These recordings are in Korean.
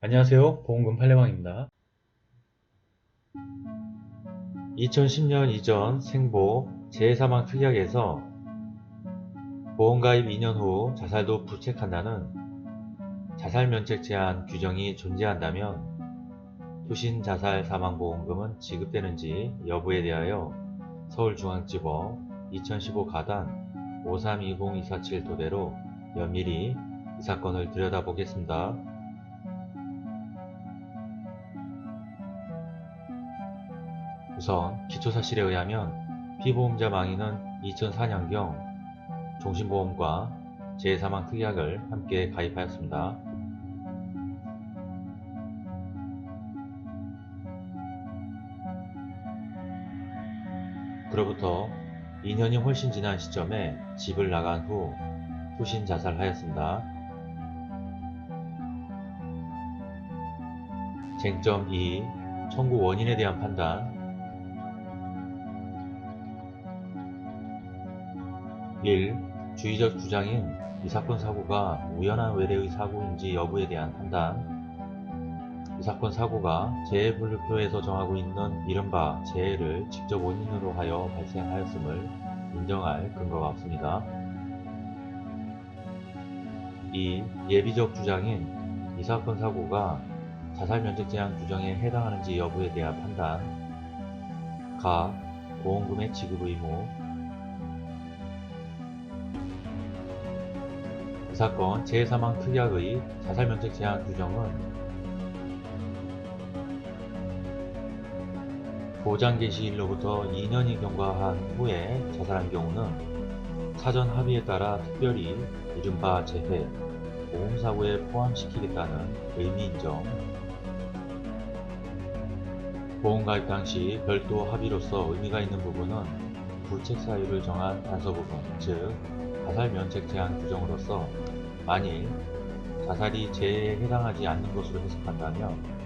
안녕하세요. 보험금 팔례방입니다. 2010년 이전 생보 재해사망 특약에서 보험가입 2년 후 자살도 부책한다는 자살면책 제한 규정이 존재한다면 투신 자살 사망보험금은 지급되는지 여부에 대하여 서울중앙지법 2015 가단 5320-247 토대로 면밀히 이 사건을 들여다보겠습니다. 우선 기초사실에 의하면 피보험자 망인은 2004년경 종신보험과 재해사망 특약을 함께 가입하였습니다. 그로부터 2년이 훨씬 지난 시점에 집을 나간 후 투신 자살하였습니다. 쟁점 2. 청구 원인에 대한 판단. 1. 주의적 주장인 이 사건 사고가 우연한 외래의 사고인지 여부에 대한 판단. 이 사건 사고가 재해분류표에서 정하고 있는 이른바 재해를 직접 원인으로 하여 발생하였음을 인정할 근거가 없습니다. 2. 예비적 주장인 이 사건 사고가 자살면책 제한 규정에 해당하는지 여부에 대한 판단. 가. 보험금의 지급 의무. 이 사건 재해사망 특약의 자살면책 제한 규정은 보장 개시일로부터 2년이 경과한 후에 자살한 경우는 사전 합의에 따라 특별히 이른바 재해, 보험사고에 포함시키겠다는 의미 인정. 보험가입 당시 별도 합의로서 의미가 있는 부분은 부책사유를 정한 단서 부분, 즉 자살면책 제한 규정으로서 만일 자살이 재해에 해당하지 않는 것으로 해석한다면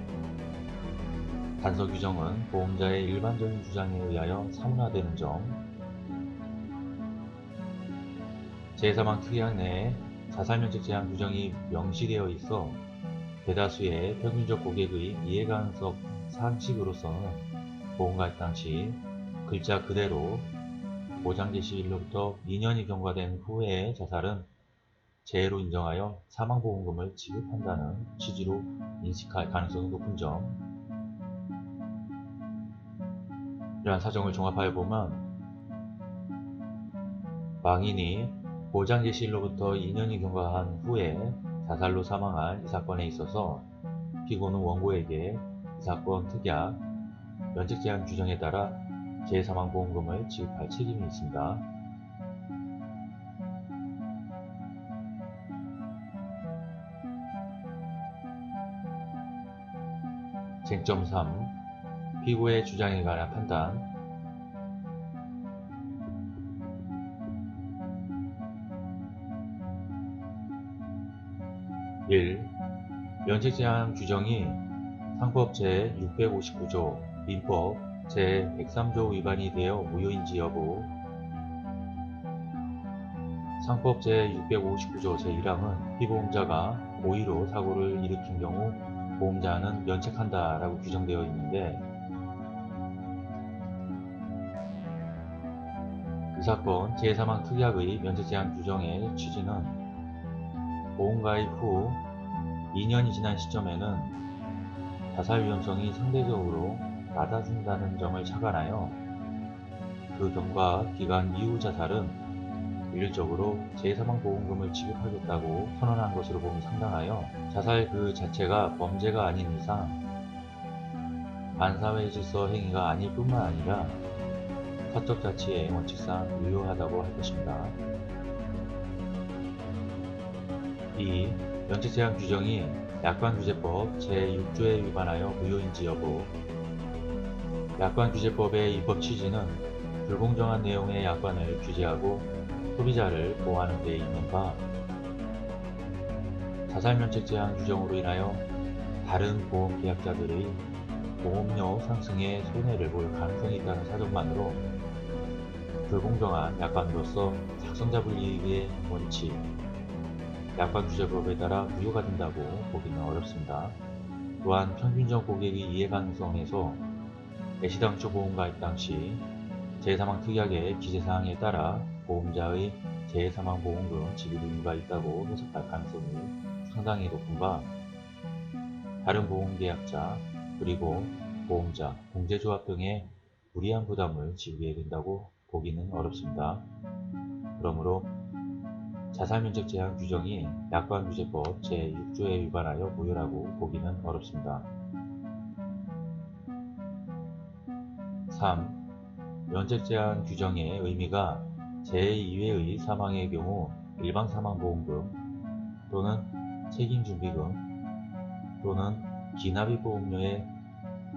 단서 규정은 보험자의 일반적인 주장에 의하여 사문화되는 점. 재해사망 특약 내에 자살면책 제한 규정이 명시되어 있어 대다수의 평균적 고객의 이해가능성 상식으로서는 보험가입 당시 글자 그대로 보장 개시일로부터 2년이 경과된 후의 자살은 재해로 인정하여 사망보험금을 지급한다는 취지로 인식할 가능성이 높은 점. 이러한 사정을 종합하여 보면 망인이 보장 개시일로부터 2년이 경과한 후에 자살로 사망한 이 사건에 있어서 피고는 원고에게 이 사건 특약, 면책 제한 규정에 따라 재해사망보험금을 지급할 책임이 있습니다. 쟁점 3. 피고의 주장에 관한 판단. 1. 면책 제한 규정이 상법 제659조, 민법 제103조 위반이 되어 무효인지 여부. 상법 제659조 제1항은 피보험자가 고의로 사고를 일으킨 경우 보험자는 면책한다 라고 규정되어 있는데 이 사건 재해사망 특약의 면책 제한 규정의 취지는 보험가입 후 2년이 지난 시점에는 자살 위험성이 상대적으로 낮아진다는 점을 착안하여 그 경과 기간 이후 자살은 일률적으로 재해사망보험금을 지급하겠다고 선언한 것으로 봄이 상당하여 자살 그 자체가 범죄가 아닌 이상 반사회 질서 행위가 아닐 뿐만 아니라 사적 자치의 원칙상 유효하다고 할 것입니다. 2. 면책 제한 규정이 약관규제법 제6조에 위반하여 무효인지 여부. 약관규제법의 입법 취지는 불공정한 내용의 약관을 규제하고 소비자를 보호하는 데 있는 바 자살면책 제한 규정으로 인하여 다른 보험계약자들의 보험료 상승에 손해를 볼 가능성이 있다는 사정만으로 불공정한 약관으로서 작성자불이익의 원칙, 약관규제법에 따라 무효가 된다고 보기는 어렵습니다. 또한 평균적 고객의 이해 가능성에서 애시당초 보험가입 당시 재해사망특약의 기재사항에 따라 보험자의 재해사망보험금 지급 의무가 있다고 해석할 가능성이 상당히 높은가, 다른 보험계약자 그리고 보험자, 공제조합 등의 무리한 부담을 지우게 된다고 보기는 어렵습니다. 그러므로 자살면적 제한 규정이 약관규제법 제6조에 위반하여 무효라고 보기는 어렵습니다. 3. 면책 제한 규정의 의미가 재해 이외의 사망의 경우 일반사망보험금 또는 책임준비금 또는 기납입보험료의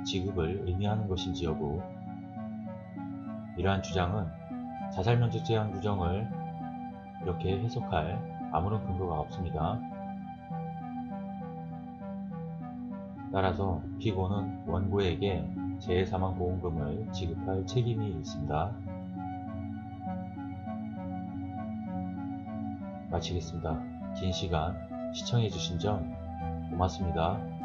지급을 의미하는 것인지 여부. 이러한 주장은 자살면책 제한 규정을 이렇게 해석할 아무런 근거가 없습니다. 따라서 피고는 원고에게 재해사망보험금을 지급할 책임이 있습니다. 마치겠습니다. 긴 시간 시청해주신 점 고맙습니다.